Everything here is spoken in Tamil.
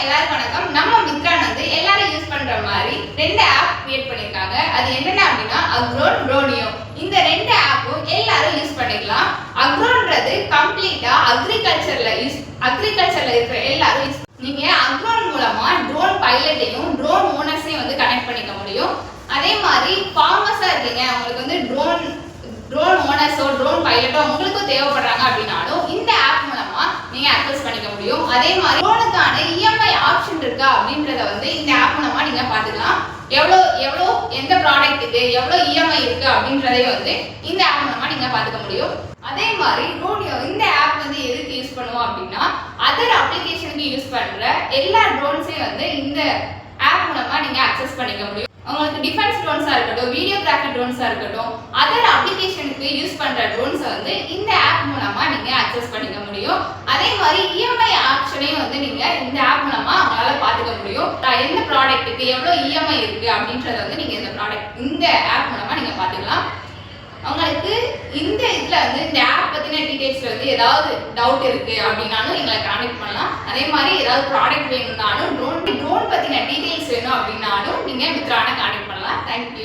எல்லாருக்கும் வணக்கம். நம்ம மித்ரான் வந்து எல்லாரும் யூஸ் பண்ற மாதிரி ரெண்டு ஆப் கிரியேட் பண்ணிருக்காங்க. அது என்னென்ன அப்படின்னா அக்ரோன், ப்ரோனியோ. இந்த ரெண்டு ஆப்பும் எல்லாரும் யூஸ் பண்ணிக்கலாம். அக்ரோன்றது கம்ப்ளீட்டா அக்ரிகல்ச்சர்ல இருக்கிற எல்லாரும் நீங்க அக்ரோன் மூலமா ட்ரோன் பைலட்டையும் ட்ரோன் ஓனர்ஸையும் வந்து கனெக்ட் பண்ணிக்க முடியும். அதே மாதிரி ஃபார்மர்ஸா இருக்கீங்க, உங்களுக்கு வந்து ட்ரோன் ஓனர்ஸோ ட்ரோன் பைலட்டோ உங்களுக்கும் தேவைப்படுறாங்க அப்படின்னாலும் இந்த ஆப் மூலமா நீங்க அக்சஸ் பண்ணிக்க முடியும். அதே மாதிரி ட்ரோனுக்கான இஎம்ஐ ஆப்ஷன் இருக்கா அப்படின்றத வந்து இந்த ஆப் மூலமா நீங்க பாத்துக்கலாம். எவ்வளோ எந்த ப்ராடக்ட்டுக்கு எவ்வளோ இஎம்ஐ இருக்கு அப்படின்றதையும் வந்து இந்த ஆப் மூலமா நீங்க பாத்துக்க முடியும். அதே மாதிரி ட்ரோனியோ இந்த ஆப் வந்து எதுக்கு யூஸ் பண்ணுவோம் அப்படின்னா அதர் அப்ளிகேஷனுக்கு யூஸ் பண்ற எல்லா ட்ரோன்ஸையும் வந்து இந்த ஆப் மூலமா நீங்க அக்சஸ் பண்ணிக்க முடியும். உங்களுக்கு டிஃபென்ஸ் ட்ரோன்ஸா இருக்கட்டும், வீடியோகிராஃபி ட்ரோன்ஸா இருக்கட்டும், அதர் அப்ளிகேஷனுக்கு யூஸ் பண்ற ட்ரோன்ஸை வந்து இந்த ஆப் மூலமா நீங்க அக்சஸ் பண்ணிக்க முடியும். அதே மாதிரி இஎம்ஐ ஆப்ஷனையும் வந்து நீங்க இந்த ஆப் மூலமா உங்களால பாத்துக்க முடியும். எந்த ப்ராடக்ட்டுக்கு எவ்வளவு இஎம்ஐ இருக்கு அப்படின்றத வந்து நீங்க இந்த ஆப் மூலமா நீங்க பாத்துக்கலாம். உங்களுக்கு இந்த இதுல வந்து இந்த ஆப் பத்தின டீடைல்ஸ்ல வந்து ஏதாவது டவுட் இருக்கு அப்படின்னாலும் எங்களை கான்டாக்ட் பண்ணலாம். அதே மாதிரி ஏதாவது ப்ராடக்ட் வேணும்னாலும் ட்ரோன் பத்தின டீடைல்ஸ் வேணும் அப்படின்னாலும் நீங்க மித்ரானை கான்டாக்ட் பண்ணலாம். தேங்க்யூ.